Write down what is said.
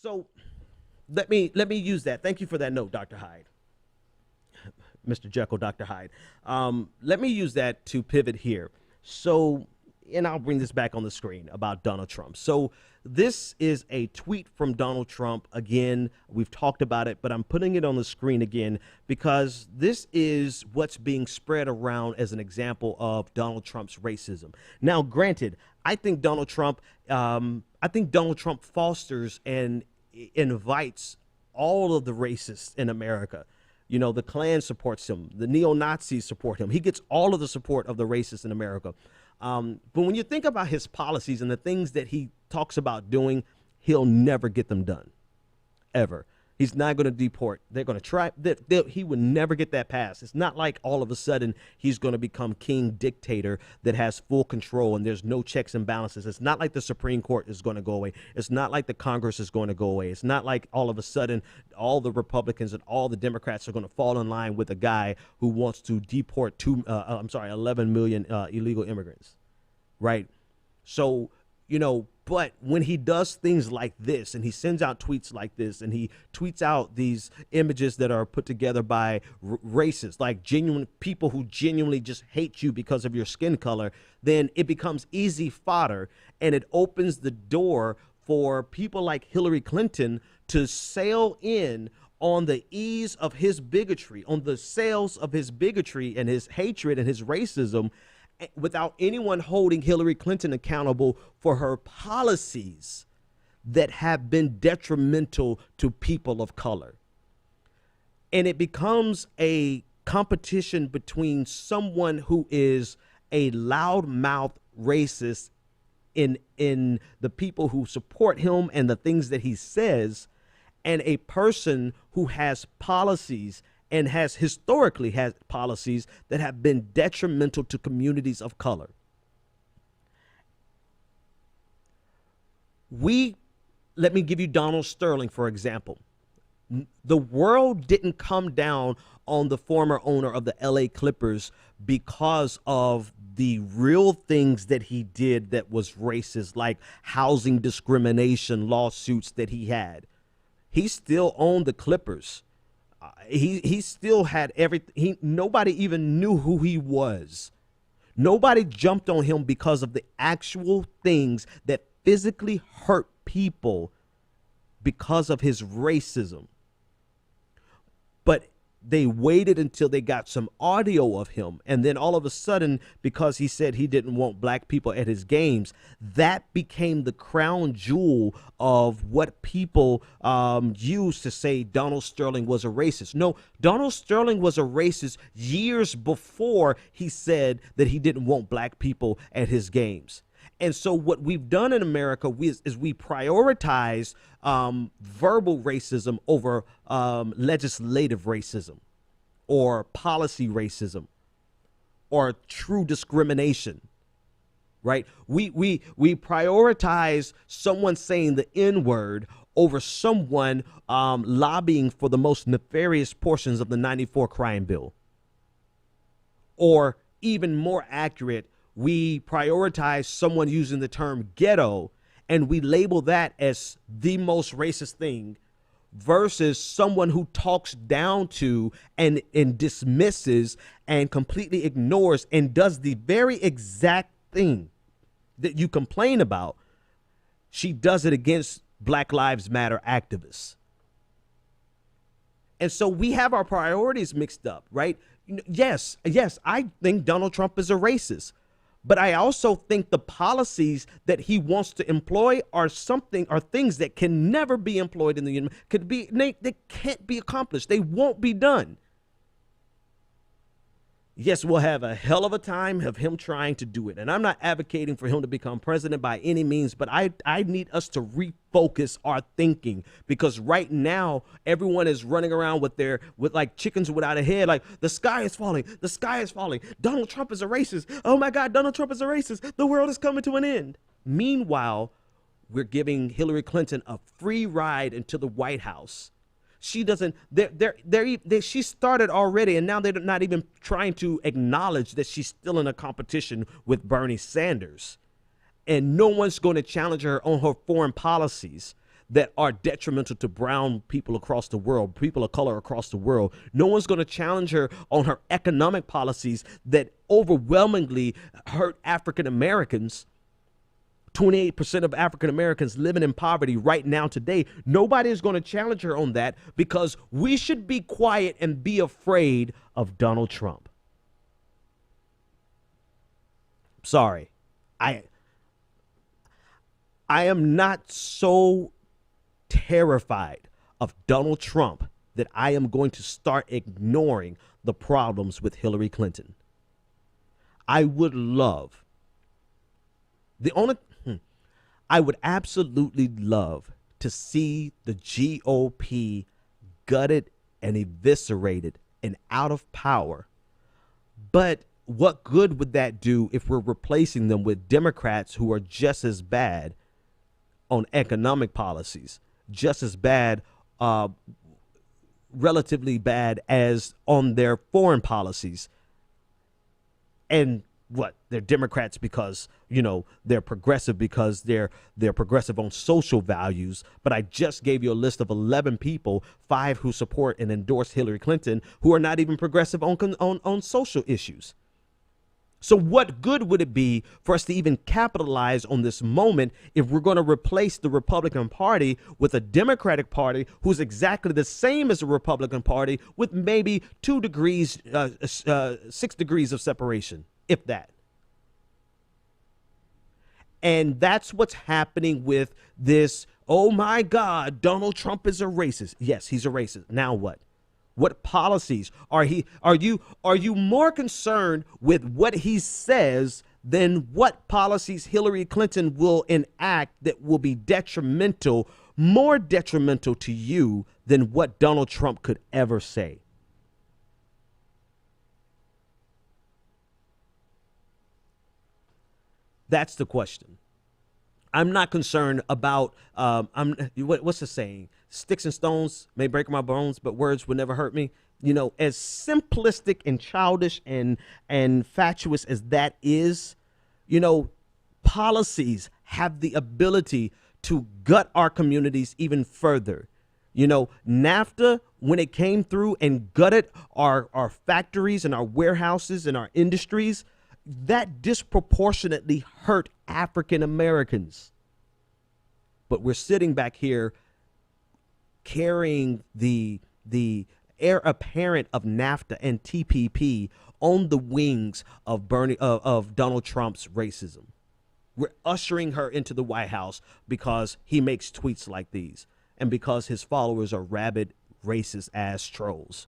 So let me use that. Thank you for that note, Dr. Hyde, Mr. Jekyll, Dr. Hyde. Let me use that to pivot here. So, and I'll bring this back on the screen about Donald Trump. So this is a tweet from Donald Trump. Again, we've talked about it, but I'm putting it on the screen again because this is what's being spread around as an example of Donald Trump's racism. Now, granted, I think Donald Trump fosters and invites all of the racists in America. You know, the Klan supports him. The neo-Nazis support him. He gets all of the support of the racists in America. But when you think about his policies and the things that he talks about doing, he'll never get them done, ever. He's not going to deport. They're going to try. He would never get that passed. It's not like all of a sudden he's going to become king dictator that has full control and there's no checks and balances. It's not like the Supreme Court is going to go away. It's not like the Congress is going to go away. It's not like all of a sudden all the Republicans and all the Democrats are going to fall in line with a guy who wants to deport 11 million illegal immigrants, right? So, you know, but when he does things like this and he sends out tweets like this and he tweets out these images that are put together by racists, like genuine people who genuinely just hate you because of your skin color, then it becomes easy fodder and it opens the door for people like Hillary Clinton to sail in on the ease of his bigotry, on the sails of his bigotry and his hatred and his racism, without anyone holding Hillary Clinton accountable for her policies that have been detrimental to people of color. And it becomes a competition between someone who is a loudmouth racist in the people who support him and the things that he says, and a person who has policies and has historically had policies that have been detrimental to communities of color. Let me give you Donald Sterling, for example. The world didn't come down on the former owner of the LA Clippers because of the real things that he did that was racist, like housing discrimination lawsuits that he had. He still owned the Clippers. He still had everything. Nobody even knew who he was. Nobody jumped on him because of the actual things that physically hurt people because of his racism. But they waited until they got some audio of him. And then all of a sudden, because he said he didn't want black people at his games, that became the crown jewel of what people used to say Donald Sterling was a racist. No, Donald Sterling was a racist years before he said that he didn't want black people at his games. And so what we've done in America is we prioritize verbal racism over legislative racism or policy racism or true discrimination, right? We prioritize someone saying the N-word over someone lobbying for the most nefarious portions of the 94 crime bill. Or even more accurate, we prioritize someone using the term ghetto and we label that as the most racist thing versus someone who talks down to and dismisses and completely ignores and does the very exact thing that you complain about. She does it against Black Lives Matter activists. And so we have our priorities mixed up, right? Yes, I think Donald Trump is a racist. But I also think the policies that he wants to employ are things that can never be employed in the union. They can't be accomplished. They won't be done. Yes, we'll have a hell of a time of him trying to do it. And I'm not advocating for him to become president by any means, but I need us to refocus our thinking, because right now everyone is running around with like chickens without a head. Like the sky is falling. The sky is falling. Donald Trump is a racist. Oh my God, Donald Trump is a racist. The world is coming to an end. Meanwhile, we're giving Hillary Clinton a free ride into the White House. She doesn't, she started already, and now they're not even trying to acknowledge that she's still in a competition with Bernie Sanders. And no one's going to challenge her on her foreign policies. that are detrimental to brown people across the world, people of color across the world. No one's going to challenge her on her economic policies that overwhelmingly hurt African Americans. 28% of African Americans living in poverty right now today. Nobody is going to challenge her on that because we should be quiet and be afraid of Donald Trump. Sorry. I am not so terrified of Donald Trump that I am going to start ignoring the problems with Hillary Clinton. I would love I would absolutely love to see the GOP gutted and eviscerated and out of power. But what good would that do if we're replacing them with Democrats who are just as bad on economic policies, just as bad, relatively bad as on their foreign policies? And what, they're Democrats because, they're progressive because they're progressive on social values. But I just gave you a list of 11 people, 5 who support and endorse Hillary Clinton, who are not even progressive on social issues. So what good would it be for us to even capitalize on this moment if we're going to replace the Republican Party with a Democratic Party who's exactly the same as the Republican Party with maybe 6 degrees of separation, if that? And that's what's happening with this. Oh, my God, Donald Trump is a racist. Yes, he's a racist. Now what? What policies are you more concerned with what he says than what policies Hillary Clinton will enact that will be detrimental, more detrimental to you than what Donald Trump could ever say? That's the question. I'm not concerned about what's the saying? Sticks and stones may break my bones, but words will never hurt me. As simplistic and childish and fatuous as that is, policies have the ability to gut our communities even further. NAFTA, when it came through and gutted our factories and our warehouses and our industries, that disproportionately hurt African Americans. But we're sitting back here carrying the heir apparent of NAFTA and TPP on the wings of Donald Trump's racism. We're ushering her into the White House because he makes tweets like these and because his followers are rabid, racist ass trolls.